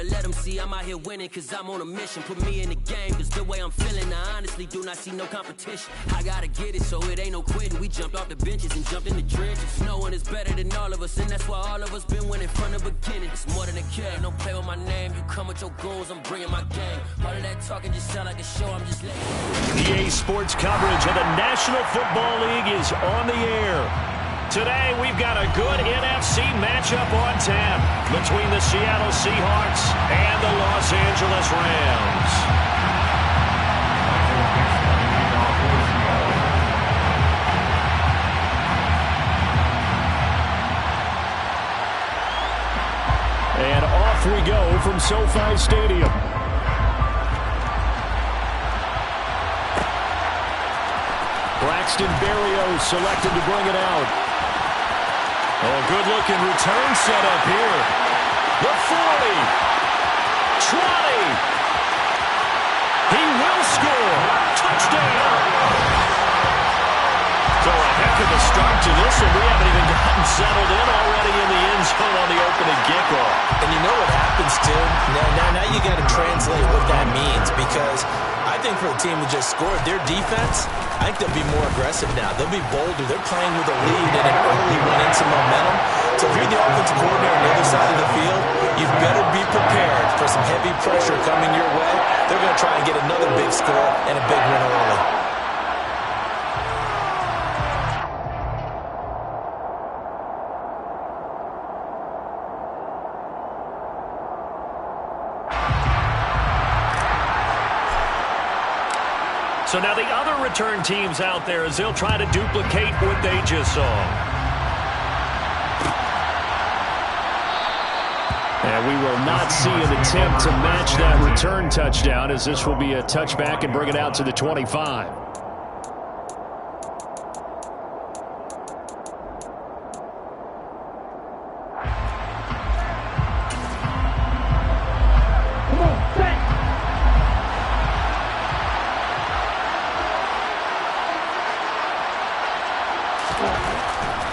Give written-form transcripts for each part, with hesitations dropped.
gotta let them see I'm out here winning, cause I'm on a mission. Put me in the game, cause the way I'm feeling, I honestly do not see no competition. I gotta get it, so it ain't no quitting. We jumped off the benches and jumped in the trenches. No one is better than all of us, and that's why all of us been winning from the beginning. It's more than a game, don't play with my name. You come with your goons, I'm bringing my game. All of that talking just sound like a show, I'm just letting EA Sports coverage of the National Football League is on the air. Today, we've got a good NFC matchup on tap between the Seattle Seahawks and the Los Angeles Rams. And off we go from SoFi Stadium. Braxton Berrios selected to bring it out. Oh, good-looking return set up here. The 40. 20. He will score. Touchdown. So a heck of a start to this, and we haven't even gotten settled in already in the end zone on the opening kickoff. And you know what happens, too? Now you got to translate what that means, because I think for the team who just scored, their defense, I think they'll be more aggressive now. They'll be bolder. They're playing with a lead and an early one and some momentum. So if you're the offensive coordinator on the other side of the field, you better be prepared for some heavy pressure coming your way. They're going to try and get another big score and a big win early. So now the other return teams out there as they'll try to duplicate what they just saw. And we will not see an attempt to match that return touchdown, as this will be a touchback and bring it out to the 25.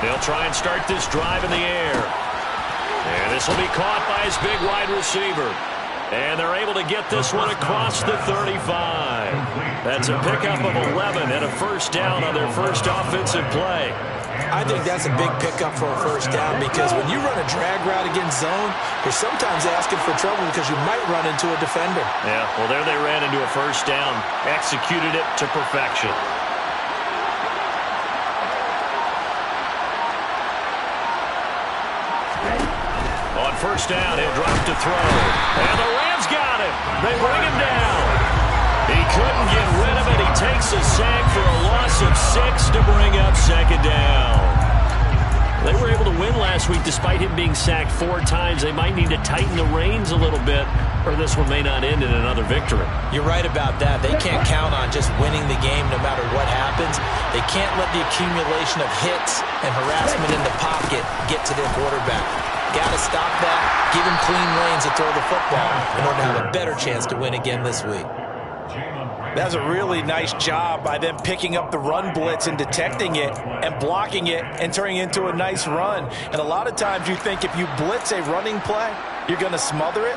They'll try and start this drive in the air. And this will be caught by his big wide receiver. And they're able to get this one across the 35. That's a pickup of 11 and a first down on their first offensive play. I think that's a big pickup for a first down, because when you run a drag route against zone, you're sometimes asking for trouble because you might run into a defender. Yeah, well, there they ran into a first down. Executed it to perfection. On first down, he'll drop to throw. And the Rams got him. They bring him down. He couldn't get rid of it. He takes a sack for a loss of 6 to bring up second down. They were able to win last week despite him being sacked 4 times. They might need to tighten the reins a little bit, or this one may not end in another victory. You're right about that. They can't count on just winning the game no matter what happens. They can't let the accumulation of hits and harassment in the pocket get to their quarterback. Got to stop that, give him clean reins to throw the football in order to have a better chance to win again this week. That's a really nice job by them picking up the run blitz and detecting it and blocking it and turning it into a nice run. And a lot of times you think if you blitz a running play, you're going to smother it.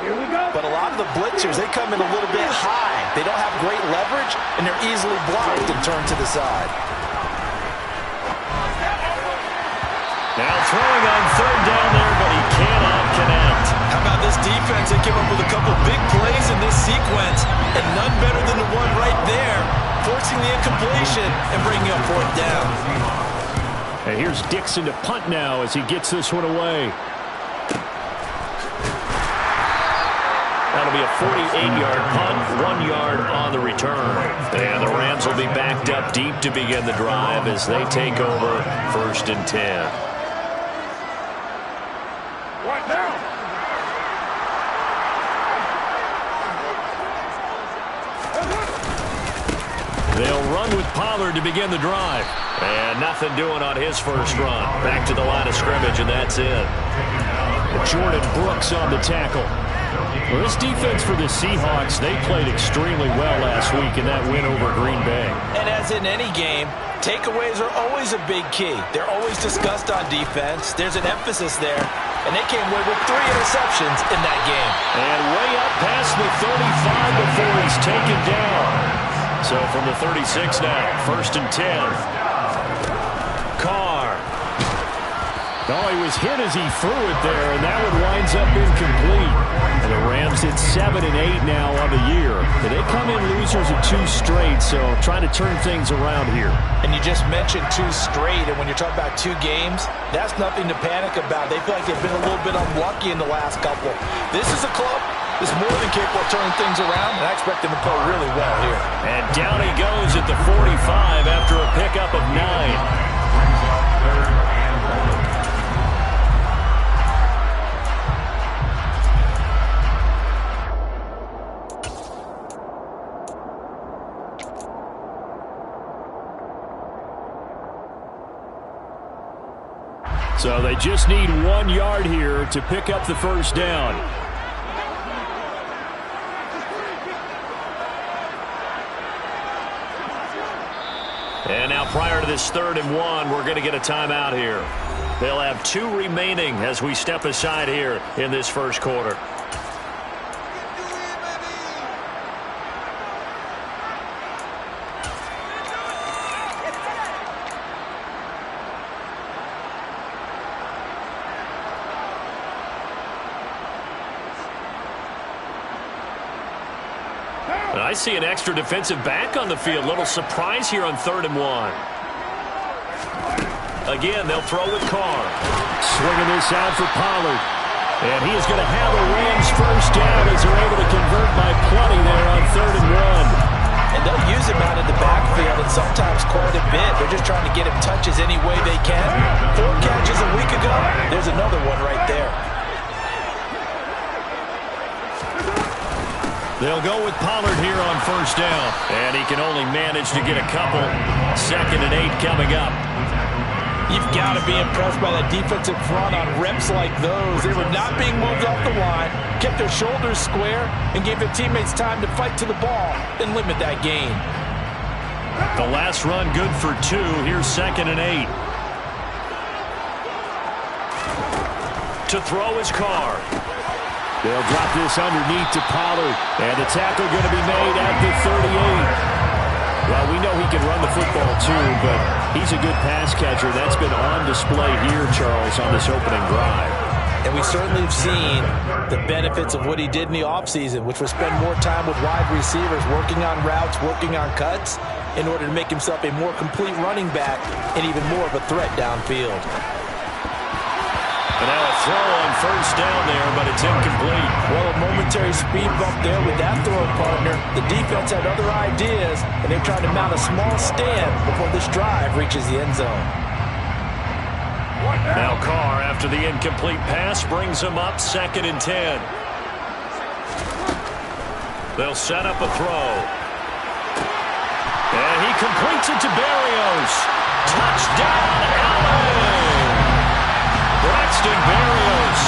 But a lot of the blitzers, they come in a little bit high. They don't have great leverage, and they're easily blocked and turned to the side. Now throwing on third down there, but he cannot connect. How about this defense? They came up with a couple big plays in this sequence, and none better than the one right there, forcing the incompletion and bringing up fourth down. And here's Dixon to punt now as he gets this one away. That'll be a 48-yard punt, 1 yard on the return. And the Rams will be backed up deep to begin the drive as they take over 1st and 10. They'll run with Pollard to begin the drive. And nothing doing on his first run. Back to the line of scrimmage, and that's it. Jordan Brooks on the tackle. Well, this defense for the Seahawks, they played extremely well last week in that win over Green Bay. And as in any game, takeaways are always a big key. They're always discussed on defense. There's an emphasis there. And they came away with 3 interceptions in that game. And way taken down. So from the 36 now, 1st and 10. Carr. Oh, he was hit as he threw it there, and that one winds up incomplete. And the Rams hit 7 and 8 now on the year. And they come in losers of 2 straight, so trying to turn things around here. And you just mentioned 2 straight, and when you're talking about 2 games, that's nothing to panic about. They feel like they've been a little bit unlucky in the last couple. This is a club that's more than capable of turning things around, and I expect them to play really well here. And down he goes at the 45 after a pickup of 9. So they just need 1 yard here to pick up the first down. And now prior to this 3rd and 1, we're going to get a timeout here. They'll have 2 remaining as we step aside here in this first quarter. I see an extra defensive back on the field. Little surprise here on 3rd and 1. Again, they'll throw with Carr. Swinging this out for Pollard. And he is going to have the Rams first down as they're able to convert by plenty there on 3rd and 1. And they'll use him out in the backfield, and sometimes quite a bit. They're just trying to get him touches any way they can. 4 catches a week ago. There's another one right there. They'll go with Pollard here on first down. And he can only manage to get a couple. 2nd and 8 coming up. You've got to be impressed by that defensive front on reps like those. They were not being moved off the line, kept their shoulders square, and gave their teammates time to fight to the ball and limit that gain. The last run good for 2. Here's 2nd and 8. To throw is Carr. They'll drop this underneath to Pollard. And the tackle going to be made at the 38. Well, we know he can run the football too, but he's a good pass catcher. That's been on display here, Charles, on this opening drive. And we certainly have seen the benefits of what he did in the offseason, which was spend more time with wide receivers, working on routes, working on cuts, in order to make himself a more complete running back and even more of a threat downfield. And now a throw on first down there, but it's incomplete. Well, a momentary speed bump there with that throw partner. The defense had other ideas, and they're trying to mount a small stand before this drive reaches the end zone. Now Carr, after the incomplete pass, brings him up 2nd and 10. They'll set up a throw. And he completes it to Berrios. Touchdown, Allen! Braxton Berrios,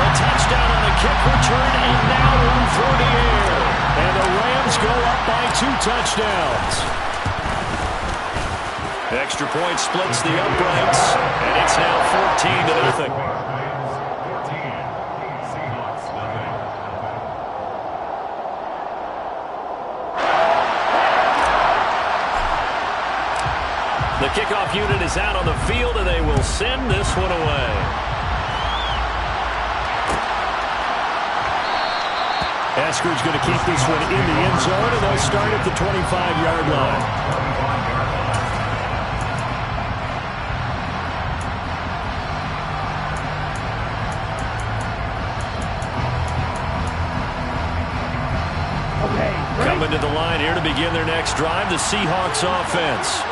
a touchdown on a kick return, and now run through the air. And the Rams go up by 2 touchdowns. Extra point splits the uprights, and it's now 14-0. The kickoff unit is out on the field, and they will send this one away. Esker's going to keep this one in the end zone, and they'll start at the 25-yard line. Coming to the line here to begin their next drive, the Seahawks offense.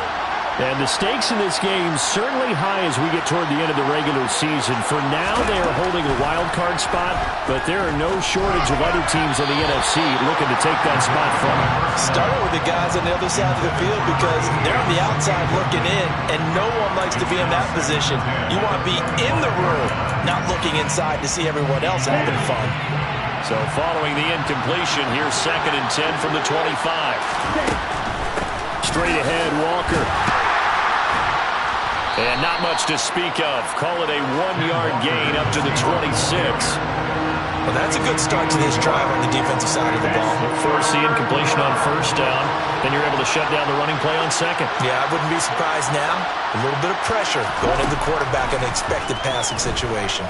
And the stakes in this game certainly high as we get toward the end of the regular season. For now, they are holding a wild card spot, but there are no shortage of other teams in the NFC looking to take that spot from them. Starting with the guys on the other side of the field because they're on the outside looking in, and no one likes to be in that position. You want to be in the room, not looking inside to see everyone else having fun. So following the incompletion, here's 2nd and 10 from the 25. Straight ahead, Walker. And not much to speak of. Call it a 1-yard gain up to the 26. Well, that's a good start to this drive on the defensive side of the ball. Force the incompletion on first down. Then you're able to shut down the running play on second. Yeah, I wouldn't be surprised now. A little bit of pressure going into the quarterback in an expected passing situation.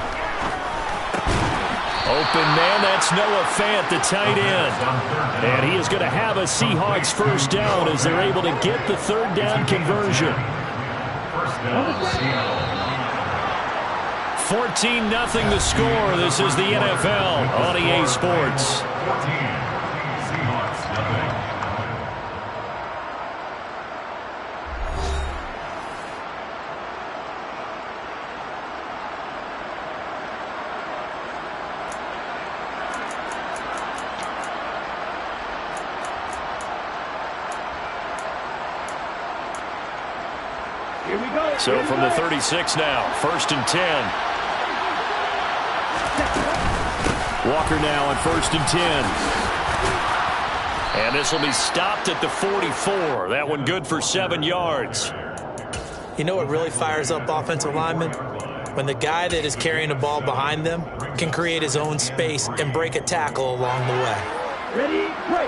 Open man, that's Noah Fant, the tight end. And he is going to have a Seahawks first down as they're able to get the third down conversion. 14-0 the score. This is the NFL on EA Sports. So from the 36 now, 1st and 10. Walker now on 1st and 10. And this will be stopped at the 44. That one good for 7 yards. You know what really fires up offensive linemen? When the guy that is carrying the ball behind them can create his own space and break a tackle along the way.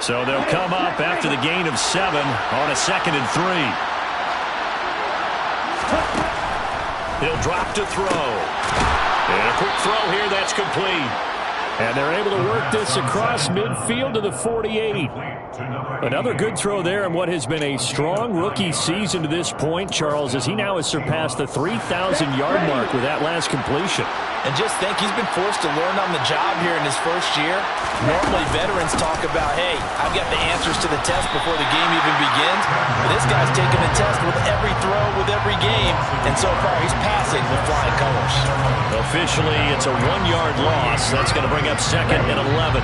So they'll come up after the gain of 7 on a 2nd and 3. He'll drop to throw. And a quick throw here, that's complete. And they're able to work this across midfield to the 48. Another good throw there in what has been a strong rookie season to this point, Charles, as he now has surpassed the 3,000-yard mark with that last completion. And just think, he's been forced to learn on the job here in his first year. Normally, veterans talk about, hey, I've got the answers to the test before the game even begins. But this guy's taking the test with every throw, with every game. And so far, he's passing with flying colors. Officially, it's a 1-yard loss. That's going to bring up 2nd and 11.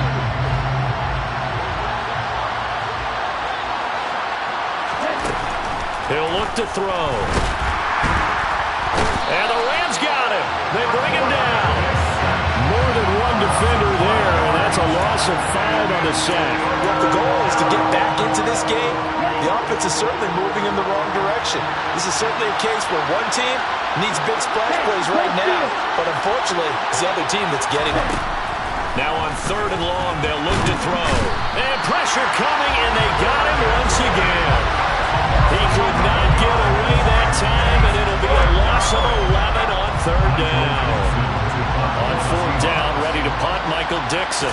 He'll look to throw. And the Rams got him. They bring him down. More than one defender there, and that's a loss of 5 on the sack. Well, the goal is to get back into this game. The offense is certainly moving in the wrong direction. This is certainly a case where one team needs big splash plays right now, but unfortunately, it's the other team that's getting them. Now on 3rd and long, they'll look to throw. And pressure coming, and they got him once again. He could not get away that time, and it'll be a loss of 11 on 3rd down. On 4th down, ready to punt, Michael Dixon.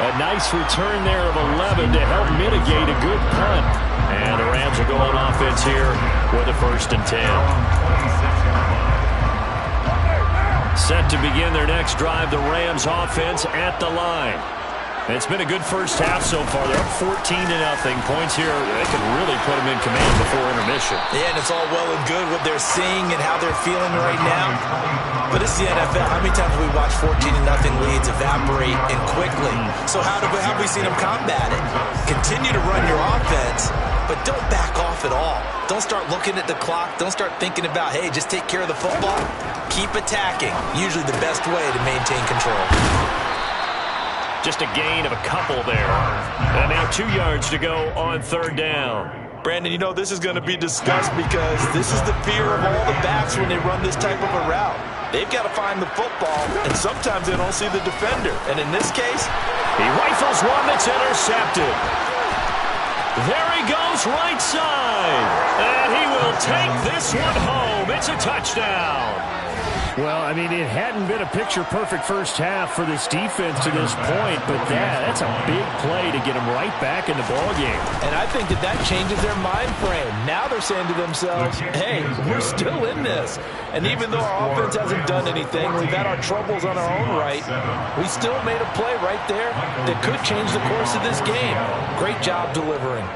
A nice return there of 11 to help mitigate a good punt. And the Rams will go on offense here with a 1st and 10. Set to begin their next drive, the Rams offense at the line. It's been a good first half so far. They're up 14-0. Points here, they can really put them in command before intermission. Yeah, and it's all well and good what they're seeing and how they're feeling right now. But it's the NFL. How many times have we watched 14-0 leads evaporate and quickly? So how have we seen them combat it? Continue to run your offense, but don't back off at all. Don't start looking at the clock. Don't start thinking about, hey, just take care of the football. Keep attacking. Usually the best way to maintain control. Just a gain of a couple there. And now 2 yards to go on 3rd down. Brandon, you know, this is going to be discussed because this is the fear of all the backs when they run this type of a route. They've got to find the football, and sometimes they don't see the defender. And in this case, he rifles one that's intercepted. There he goes, right side. And he will take this one home. It's a touchdown. Well, I mean, it hadn't been a picture-perfect first half for this defense to this point, but that's a big play to get them right back in the ballgame. And I think that changes their mind frame. Now they're saying to themselves, hey, we're still in this. And even though our offense hasn't done anything, we've had our troubles on our own right, we still made a play right there that could change the course of this game. Great job delivering.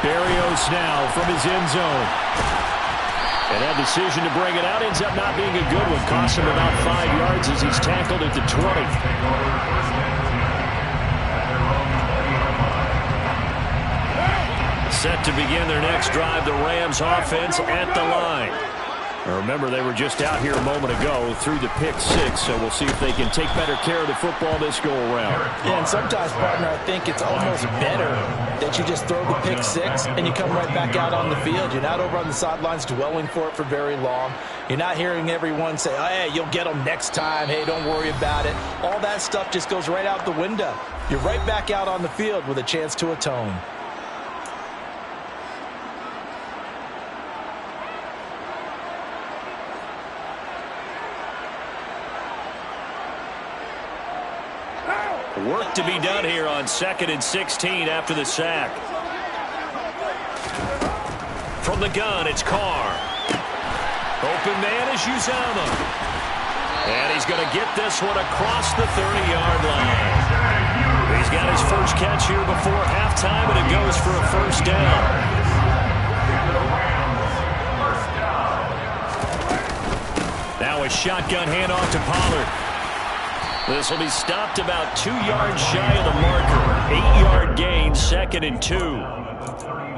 Berrios now from his end zone. And that decision to bring it out ends up not being a good one. Costs him about 5 yards as he's tackled at the 20. Set to begin their next drive, the Rams offense at the line. Now remember, they were just out here a moment ago through the pick six, so we'll see if they can take better care of the football this go-around. Yeah, and sometimes, partner, I think it's almost better that you just throw the pick six and you come right back out on the field. You're not over on the sidelines dwelling for it for very long. You're not hearing everyone say, oh, hey, you'll get them next time. Hey, don't worry about it. All that stuff just goes right out the window. You're right back out on the field with a chance to atone. Work to be done here on 2nd and 16 after the sack. From the gun, it's Carr. Open man is Uzama. And he's going to get this one across the 30-yard line. He's got his first catch here before halftime, and it goes for a first down. Now a shotgun handoff to Pollard. This will be stopped about 2 yards shy of the marker. 8-yard gain, 2nd and 2.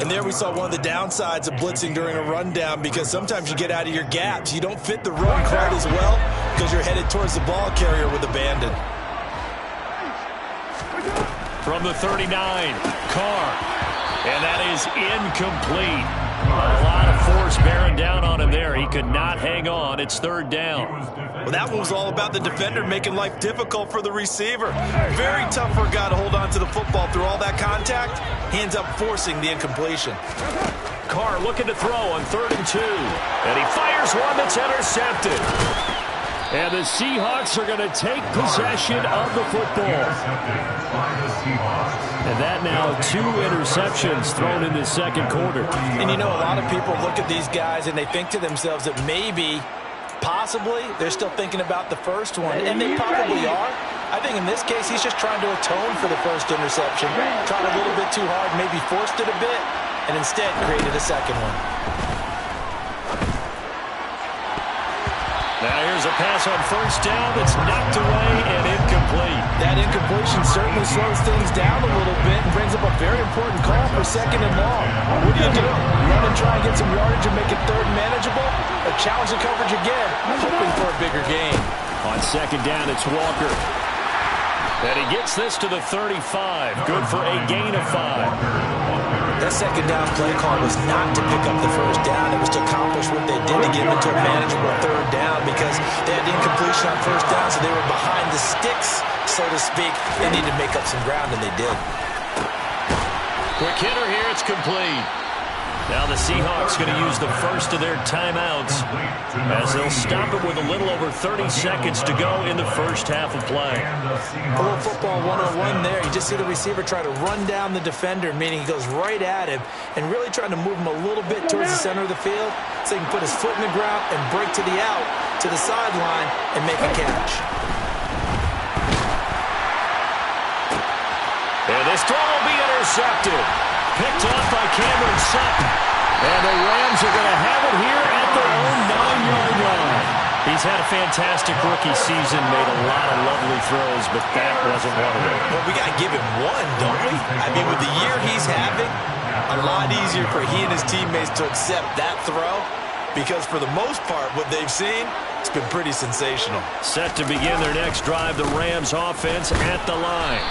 And there we saw one of the downsides of blitzing during a rundown, because sometimes you get out of your gaps. You don't fit the run quite as well because you're headed towards the ball carrier with abandon. From the 39, Carr. And that is incomplete. A lot of force bearing down on him there. He could not hang on. It's 3rd down. Well, that one was all about the defender making life difficult for the receiver. Very tough for a guy to hold on to the football through all that contact. He ends up forcing the incompletion. Carr looking to throw on 3rd and 2. And he fires one that's intercepted. And the Seahawks are going to take possession of the football. And that now 2 interceptions thrown in the second quarter. And you know, a lot of people look at these guys and they think to themselves that maybe, possibly, they're still thinking about the first one. And they probably are. I think in this case, he's just trying to atone for the first interception. Tried a little bit too hard, maybe forced it a bit, and instead created a second one. Now here's a pass on first down that's knocked away and incomplete. That incompletion certainly slows things down a little bit and brings up a very important call for 2nd and long. What do? Run and try and get some yardage and make it 3rd manageable? Or challenge the coverage again, hoping for a bigger gain? On 2nd down, it's Walker. And he gets this to the 35. Good for a gain of 5. That 2nd down play call was not to pick up the first down. It was to accomplish what they did to get into a manageable 3rd down, because they had incompletion on first down, so they were behind the sticks, so to speak. They needed to make up some ground, and they did. Quick hitter here. It's complete. Now the Seahawks going to use the first of their timeouts as they'll stop it with a little over 30 seconds to go in the first half of play. A little football 101 there. You just see the receiver try to run down the defender, meaning he goes right at him, and really trying to move him a little bit towards the center of the field so he can put his foot in the ground and break to the out, to the sideline, and make a catch. And this throw will be intercepted. Picked off by Cameron Sutton. And the Rams are going to have it here at their own 9-yard line. He's had a fantastic rookie season, made a lot of lovely throws, but that wasn't one of them. Well, we got to give him one, don't we? I mean, with the year he's having, a lot easier for he and his teammates to accept that throw, because for the most part, what they've seen, it's been pretty sensational. Set to begin their next drive, the Rams offense at the line.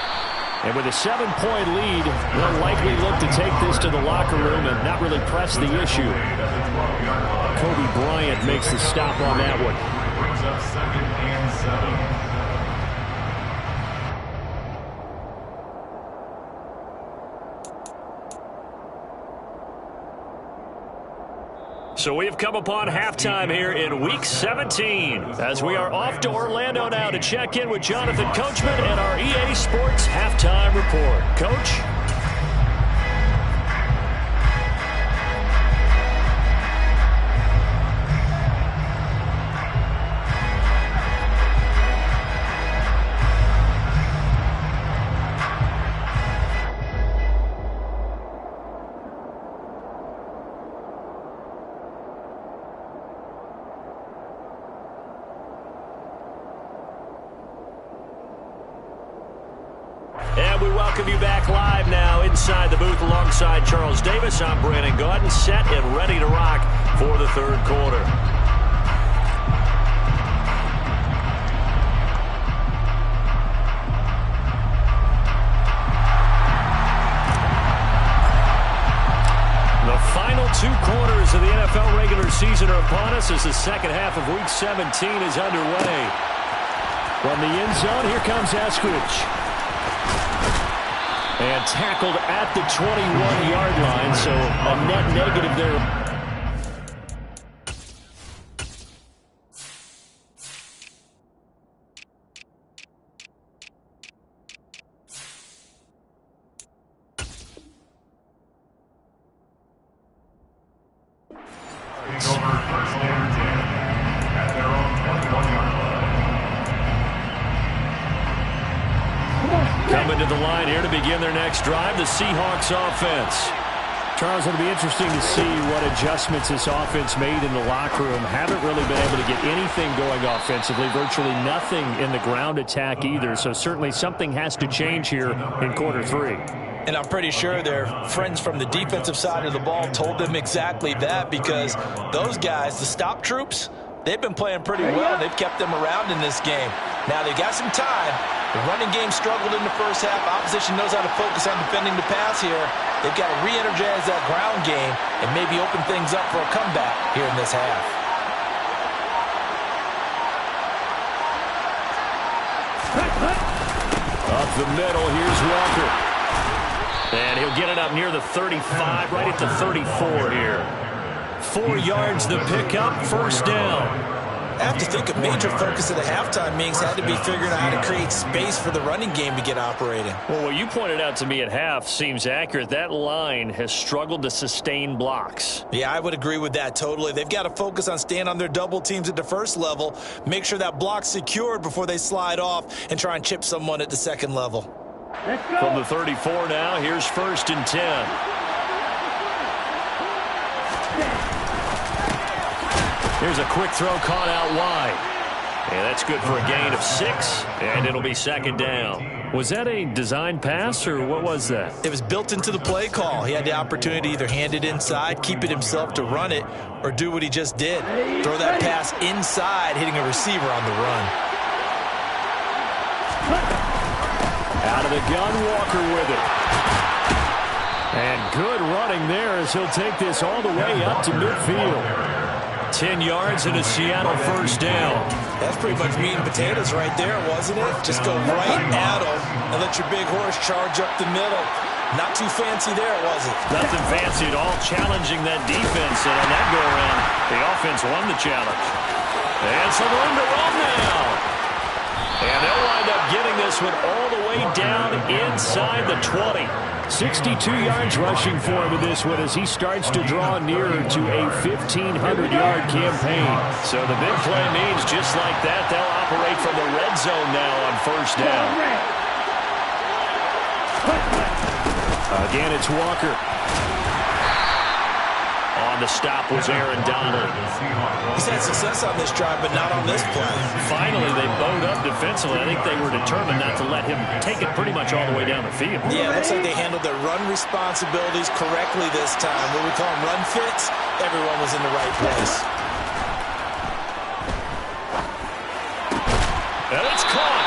And with a 7-point lead, they'll likely look to take this to the locker room and not really press the issue. Kobe Bryant makes the stop on that one. Brings up 2nd and 7. So we've come upon halftime here in Week 17 as we are off to Orlando now to check in with Jonathan Coachman and our EA Sports Halftime Report. Coach? And we welcome you back live now inside the booth alongside Charles Davis. I'm Brandon Gaudin, set and ready to rock for the 3rd quarter. 2 quarters of the NFL regular season are upon us as the second half of Week 17 is underway. From the end zone, here comes Eskridge. And tackled at the 21-yard line, so a net negative there. Coming to the line here to begin their next drive, the Seahawks offense. Charles, it'll be interesting to see what adjustments this offense made in the locker room. Haven't really been able to get anything going offensively, virtually nothing in the ground attack either. So certainly something has to change here in quarter 3. And I'm pretty sure their friends from the defensive side of the ball told them exactly that, because those guys, the stop troops, they've been playing pretty well. They've kept them around in this game. Now they've got some time. The running game struggled in the first half. Opposition knows how to focus on defending the pass here. They've got to re-energize that ground game and maybe open things up for a comeback here in this half. Up the middle, here's Walker. And he'll get it up near the 35, right at the 34 here. 4 yards the pickup, first down. I have to think a major focus of the halftime meetings had to be figuring out how to create space for the running game to get operating. Well, what you pointed out to me at half seems accurate. That line has struggled to sustain blocks. Yeah, I would agree with that totally. They've got to focus on staying on their double teams at the first level, make sure that block's secured before they slide off and try and chip someone at the second level. From the 34 now, here's 1st and 10. Here's a quick throw caught out wide. And that's good for a gain of 6, and it'll be 2nd down. Was that a design pass, or what was that? It was built into the play call. He had the opportunity to either hand it inside, keep it himself to run it, or do what he just did. Throw that pass inside, hitting a receiver on the run. Out of the gun, Walker with it. And good running there as he'll take this all the way up to midfield. 10 yards and a Seattle first down. That's pretty much meat and potatoes right there, wasn't it? Just go right at them and let your big horse charge up the middle. Not too fancy there, was it? Nothing fancy at all, challenging that defense. And on that go-around, the offense won the challenge. And some room to run now. And they'll wind up getting this one all the way down inside the 20. 62 yards rushing for him in this one as he starts to draw nearer to a 1,500-yard campaign. So the big play means just like that, they'll operate from the red zone now on first down. Again, it's Walker. On the stop was Aaron Donald. He's had success on this drive, but not on this play. Finally, they bowed up defensively. I think they were determined not to let him take it pretty much all the way down the field. Yeah, it looks like they handled their run responsibilities correctly this time. What we call them run fits, everyone was in the right place. And it's caught.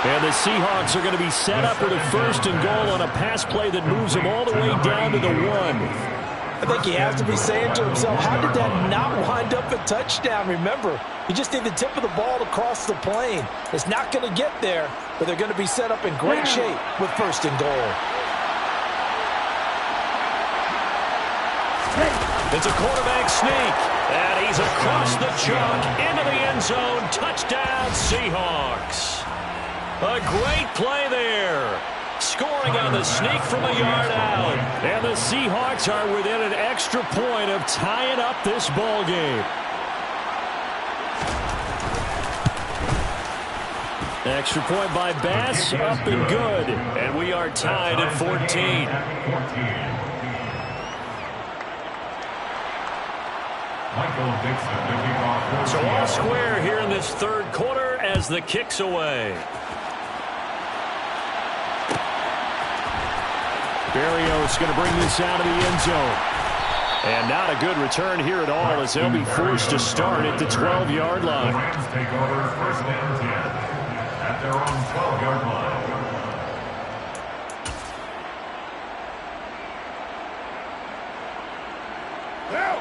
And the Seahawks are going to be set up with a 1st and goal on a pass play that moves them all the way down to the 1. I think he has to be saying to himself, how did that not wind up a touchdown? Remember, you just need the tip of the ball to cross the plane. It's not going to get there, but they're going to be set up in great shape with 1st and goal. It's a quarterback sneak, and he's across the chalk into the end zone. Touchdown, Seahawks. A great play there. Scoring on the sneak from a yard out. And the Seahawks are within an extra point of tying up this ball game. Extra point by Bass, up and good. And we are tied at 14. So all square here in this 3rd quarter as the kick's away. Berrios going to bring this out of the end zone. And not a good return here at all as they'll be forced to start at the 12-yard line. The Rams take over 1st and 10 at their own 12-yard line.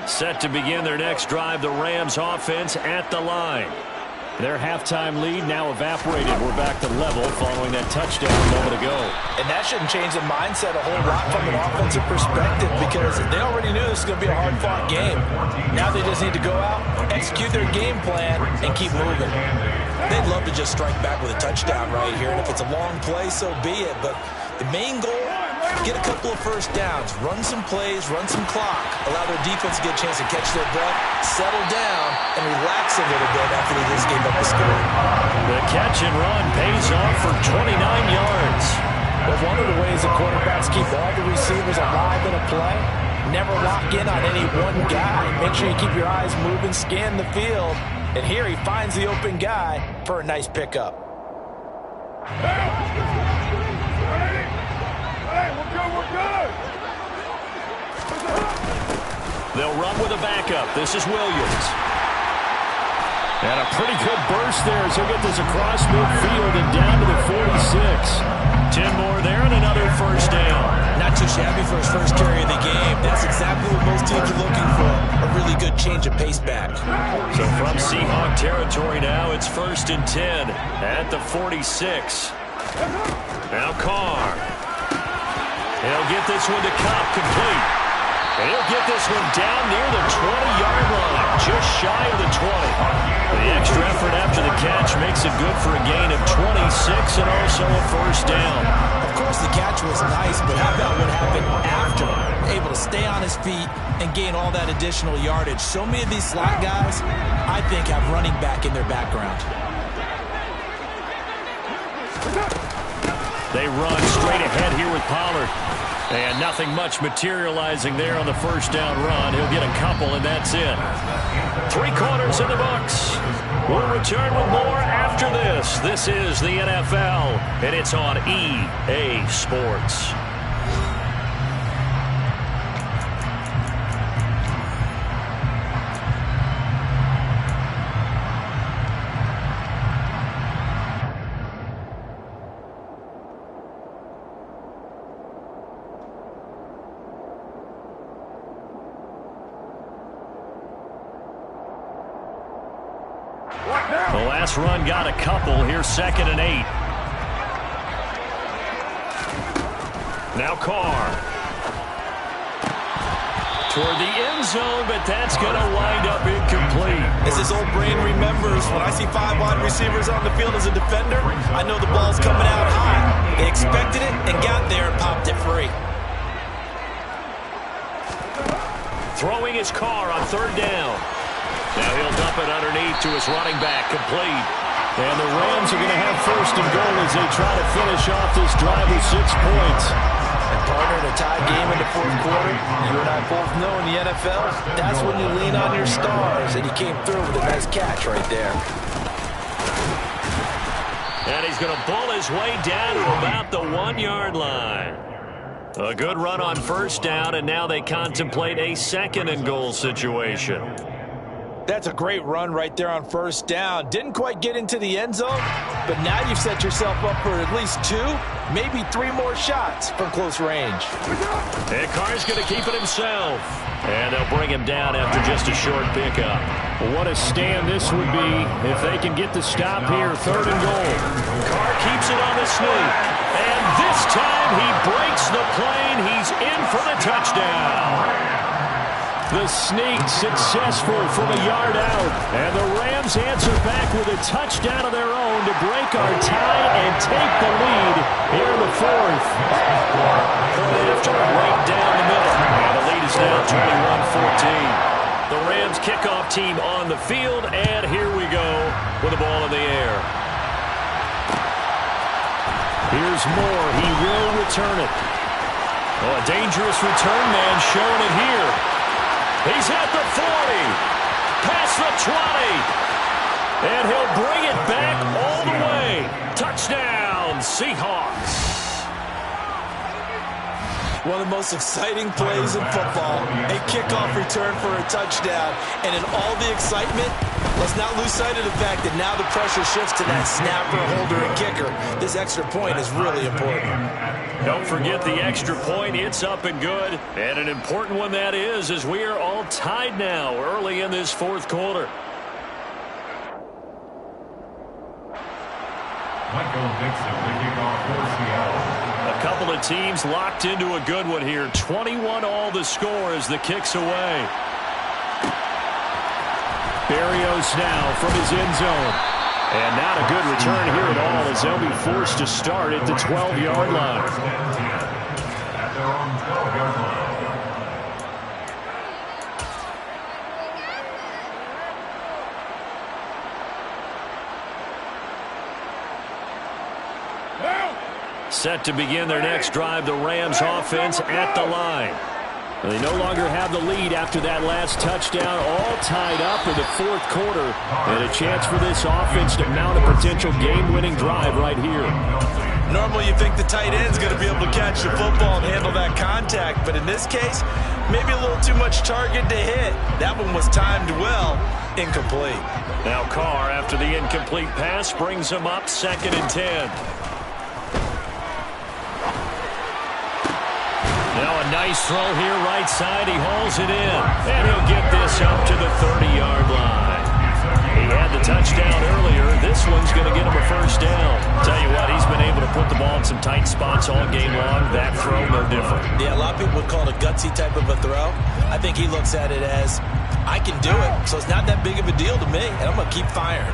Set to begin their next drive, the Rams offense at the line. Their halftime lead now evaporated. We're back to level following that touchdown a moment ago. And that shouldn't change the mindset a whole lot from an offensive perspective because they already knew this was going to be a hard-fought game. Now they just need to go out, execute their game plan, and keep moving. They'd love to just strike back with a touchdown right here, and if it's a long play, so be it. But the main goal, get a couple of first downs, run some plays, run some clock, allow their defense to get a chance to catch their breath, settle down, and relax a little bit after they just gave up the score. The catch and run pays off for 29 yards. But one of the ways the quarterbacks keep all the receivers alive in a play, never lock in on any one guy. Make sure you keep your eyes moving, scan the field, and here he finds the open guy for a nice pickup. They'll run with a backup. This is Williams. And a pretty good burst there as he'll get this across midfield and down to the 46. 10 more there and another first down. Not too shabby for his first carry of the game. That's exactly what most teams are looking for, a really good change of pace back. So from Seahawk territory now, it's 1st and 10 at the 46. Now Carr. He'll get this one to Cobb, complete. And he'll get this one down near the 20-yard line, just shy of the 20. The extra effort after the catch makes it good for a gain of 26 and also a first down. Of course, the catch was nice, but how about what happened after? Able to stay on his feet and gain all that additional yardage. So many of these slot guys, I think, have running back in their background. They run straight ahead here with Pollard. And nothing much materializing there on the first down run. He'll get a couple, and that's it. 3 quarters in the books. We'll return with more after this. This is the NFL, and it's on EA Sports. The last run got a couple. Here's 2nd and 8. Now Carr. Toward the end zone, but that's going to wind up incomplete. As his old brain remembers, when I see 5 wide receivers on the field as a defender, I know the ball's coming out high. They expected it and got there and popped it free. Throwing his Carr on 3rd down. Now he'll dump it underneath to his running back, complete. And the Rams are going to have 1st and goal as they try to finish off this drive with 6 points. And partner, in a tie game in the 4th quarter, you and I both know in the NFL, that's when you lean on your stars, and he came through with a nice catch right there. And he's going to bull his way down to about the 1-yard line. A good run on 1st down, and now they contemplate a 2nd and goal situation. That's a great run right there on 1st down. Didn't quite get into the end zone, but now you've set yourself up for at least 2, maybe 3 more shots from close range. And Carr's going to keep it himself. And they'll bring him down after just a short pickup. What a stand this would be if they can get the stop here, 3rd and goal. Carr keeps it on the sneak. And this time he breaks the plane. He's in for the touchdown. The sneak successful from a yard out. And the Rams answer back with a touchdown of their own to break our tie and take the lead here in the 4th. After right down the middle. And the lead is now 21-14. The Rams kickoff team on the field. And here we go with the ball in the air. Here's Moore. He will return it. Oh, a dangerous return man showing it here. He's at the 40, past the 20, and he'll bring it back all the way. Touchdown, Seahawks. One of the most exciting plays in football, a kickoff return for a touchdown. And in all the excitement, let's not lose sight of the fact that now the pressure shifts to that snapper, holder, and kicker. This extra point is really important. Don't forget the extra point. It's up and good. And an important one that is, as we are all tied now early in this fourth quarter. Michael Dixon, the kickoff for Seattle. A couple of teams locked into a good one here. 21 all the score as the kick's away. Berrios now from his end zone. And not a good return here at all as they'll be forced to start at the 12-yard line. At their own 12-yard line. Set to begin their next drive, the Rams offense at the line. They no longer have the lead after that last touchdown, all tied up in the fourth quarter. And a chance for this offense to mount a potential game-winning drive right here. Normally you think the tight end's going to be able to catch the football and handle that contact, but in this case, maybe a little too much target to hit. That one was timed well, incomplete. Now Carr, after the incomplete pass, brings him up 2nd and 10. Now a nice throw here right side. He hauls it in. And he'll get this up to the 30-yard line. He had the touchdown earlier. This one's going to get him a first down. Tell you what, he's been able to put the ball in some tight spots all game long. That throw, no different. Yeah, a lot of people would call it a gutsy type of a throw. I think he looks at it as, I can do it, so it's not that big of a deal to me, and I'm going to keep firing.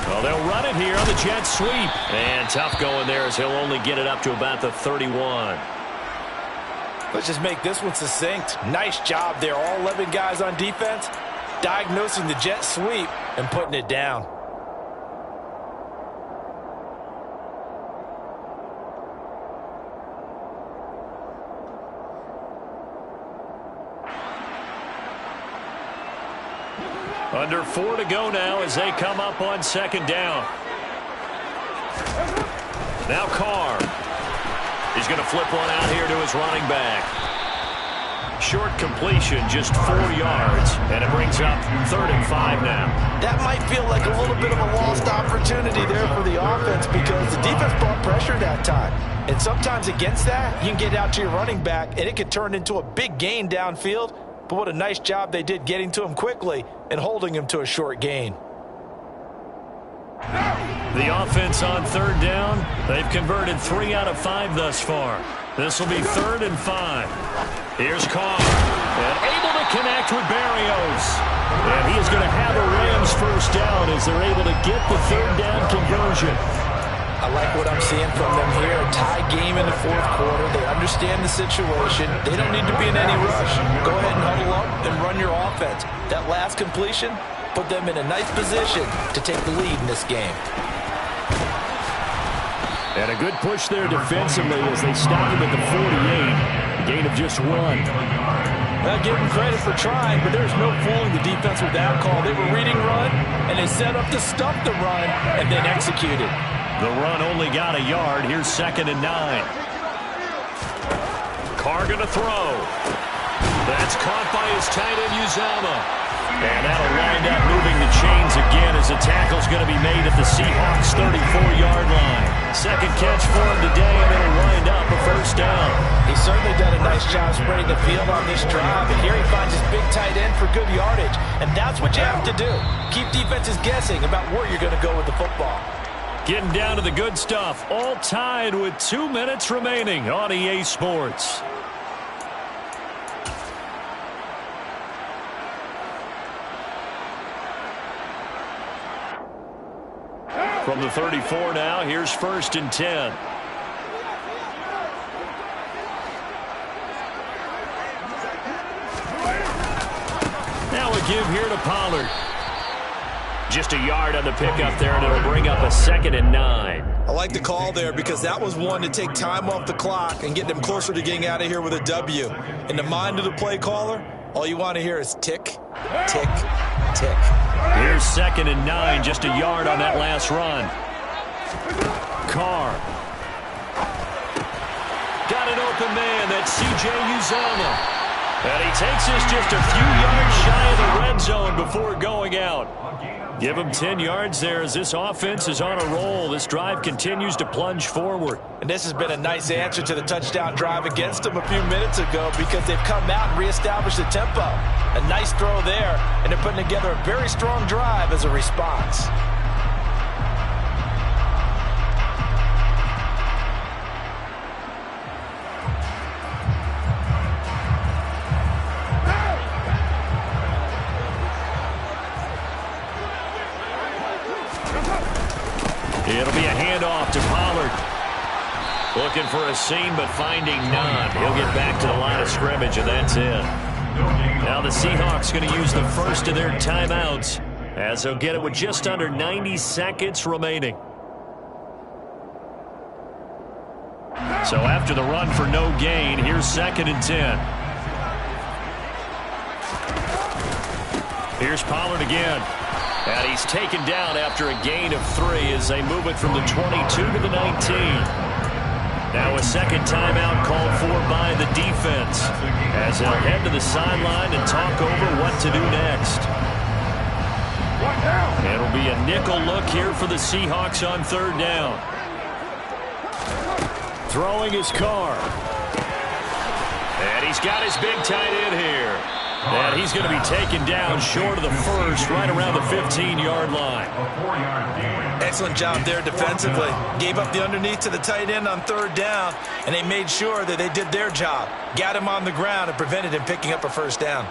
Well, they'll run it here on the jet sweep. And tough going there as he'll only get it up to about the 31. Let's just make this one succinct. Nice job there. All 11 guys on defense diagnosing the jet sweep and putting it down. Under 4 to go now as they come up on 2nd down. Now Carr. He's going to flip one out here to his running back. Short completion, just 4 yards, and it brings up 3rd and 5 now. That might feel like a little bit of a lost opportunity there for the offense because the defense brought pressure that time. And sometimes against that, you can get out to your running back, and it could turn into a big gain downfield. But what a nice job they did getting to him quickly and holding him to a short gain. The offense on 3rd down, they've converted 3 out of 5 thus far. This will be 3rd and 5. Here's Carr, and able to connect with Berrios. And he is going to have a Rams first down as they're able to get the 3rd down conversion. I like what I'm seeing from them here. A tie game in the fourth quarter. They understand the situation. They don't need to be in any rush. Go ahead and huddle up and run your offense. That last completion put them in a nice position to take the lead in this game. And a good push there defensively as they stop him at the 48. A gain of just 1. Well, give them credit for trying, but there's no fooling the defense with that call. They were reading run, and they set up to stop the run and then executed. The run only got a yard. Here's 2nd and 9. Carr going to throw. That's caught by his tight end, Uzama. And that'll wind up moving the chains again as the tackle's going to be made at the Seahawks' 34-yard line. 2nd catch for him today, and it'll wind up a first down. He's certainly done a nice job spreading the field on this drive, and here he finds his big tight end for good yardage. And that's what you have to do. Keep defenses guessing about where you're going to go with the football. Getting down to the good stuff. All tied with 2 minutes remaining on EA Sports. From the 34 now, here's 1st and 10. Now a give here to Pollard. Just a yard on the pickup there, and it'll bring up a 2nd and 9. I like the call there because that was one to take time off the clock and get them closer to getting out of here with a W. In the mind of the play caller, all you want to hear is tick, tick, tick. Here's 2nd and 9, just a yard on that last run. Carr. Got an open man. That's C.J. Uzomah. And he takes us just a few yards shy of the red zone before going out. Give him 10 yards there as this offense is on a roll. This drive continues to plunge forward. And this has been a nice answer to the touchdown drive against them a few minutes ago because they've come out and reestablished the tempo. A nice throw there, and they're putting together a very strong drive as a response. It'll be a handoff to Pollard. Looking for a seam, but finding none. He'll get back to the line of scrimmage, and that's it. Now the Seahawks going to use the first of their timeouts as they'll get it with just under 90 seconds remaining. So after the run for no gain, here's 2nd and 10. Here's Pollard again. And he's taken down after a gain of 3 as they move it from the 22 to the 19. Now a second timeout called for by the defense as they'll head to the sideline and talk over what to do next. It'll be a nickel look here for the Seahawks on 3rd down. Throwing his Carr. And he's got his big tight end here. And he's going to be taken down short of the first, right around the 15-yard line. Excellent job there defensively. Gave up the underneath to the tight end on 3rd down, and they made sure that they did their job. Got him on the ground and prevented him picking up a 1st down.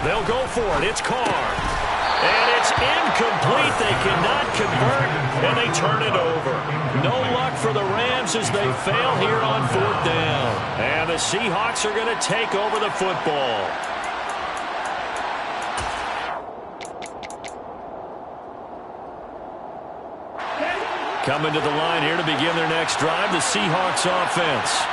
They'll go for it. It's Carr. And it's incomplete. They cannot convert, and they turn it over. No luck for the Rams as they fail here on 4th down. And the Seahawks are going to take over the football. Coming to the line here to begin their next drive, the Seahawks offense.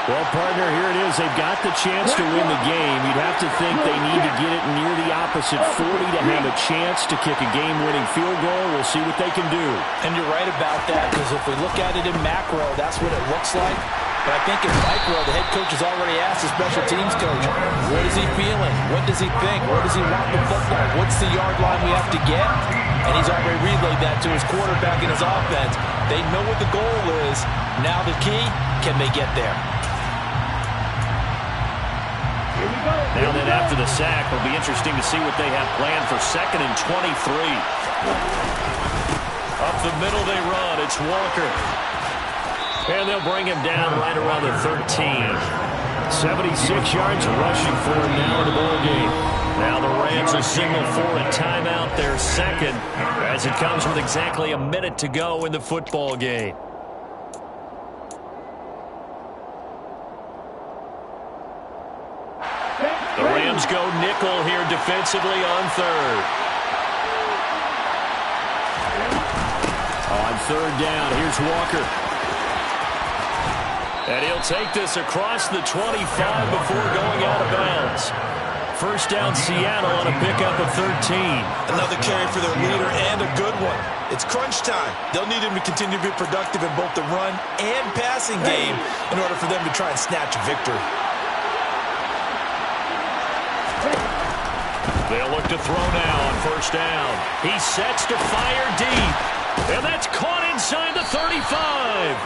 Well, partner, here it is. They've got the chance to win the game. You'd have to think they need to get it near the opposite 40 to have a chance to kick a game-winning field goal. We'll see what they can do. And you're right about that, because if we look at it in macro, that's what it looks like. But I think in micro, the head coach has already asked the special teams coach, what is he feeling? What does he think? Where does he want the football? What's the yard line we have to get? And he's already relayed that to his quarterback and his offense. They know what the goal is. Now the key, can they get there? Now then, after the sack, it'll be interesting to see what they have planned for 2nd and 23. Up the middle they run. It's Walker. And they'll bring him down right around the 13. 76 yards rushing for him now in the ball game. Now the Rams will signal for a timeout, their 2nd, as it comes with exactly a minute to go in the football game. The Rams go nickel here defensively on 3rd. On 3rd down, here's Walker. And he'll take this across the 25 before going out of bounds. 1st down Seattle on a pickup of 13. Another carry for their leader and a good one. It's crunch time. They'll need him to continue to be productive in both the run and passing game in order for them to try and snatch a victory. They'll look to throw now on 1st down. He sets to fire deep. And that's caught inside the 35.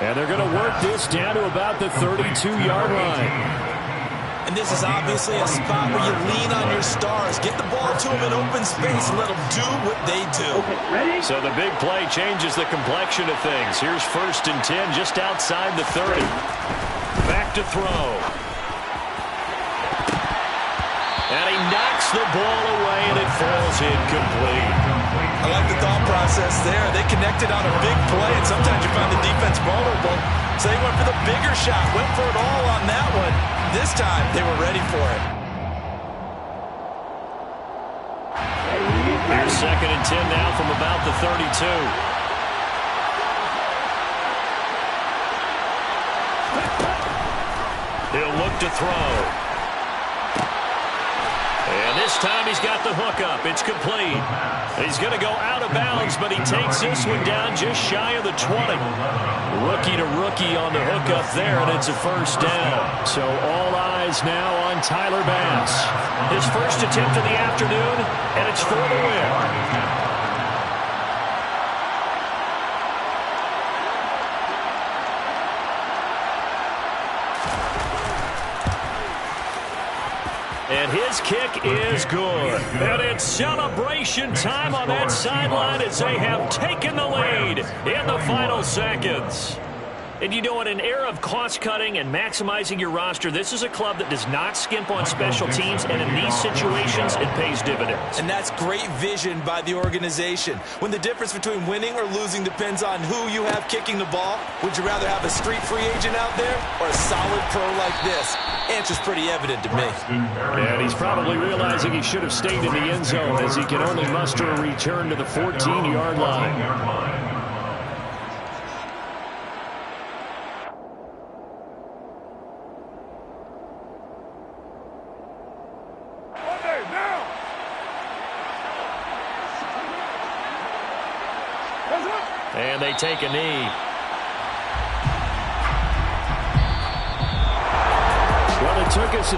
And they're going to work this down to about the 32-yard line. And this is obviously a spot where you lean on your stars. Get the ball to them in open space and let them do what they do. So the big play changes the complexion of things. Here's 1st and 10 just outside the 30. Back to throw. And he knocks the ball away, and it falls incomplete. I like the thought process there. They connected on a big play, and sometimes you find the defense vulnerable. So they went for the bigger shot, went for it all on that one. This time, they were ready for it. Here's 2nd and 10 now from about the 32. He'll look to throw. And this time he's got the hook up. It's complete. He's going to go out of bounds, but he takes this one down just shy of the 20. Rookie to rookie on the hook up there, and it's a first down. So all eyes now on Tyler Bass. His first attempt of the afternoon, and it's for the win. And his kick is good. And it's celebration time on that sideline as they have taken the lead in the final seconds. And you know, in an era of cost-cutting and maximizing your roster, this is a club that does not skimp on special teams, and in these situations, it pays dividends. And that's great vision by the organization. When the difference between winning or losing depends on who you have kicking the ball, would you rather have a street free agent out there or a solid pro like this? Answer's pretty evident to me. And he's probably realizing he should have stayed in the end zone as he can only muster a return to the 14-yard line. And they take a knee. Well, it took us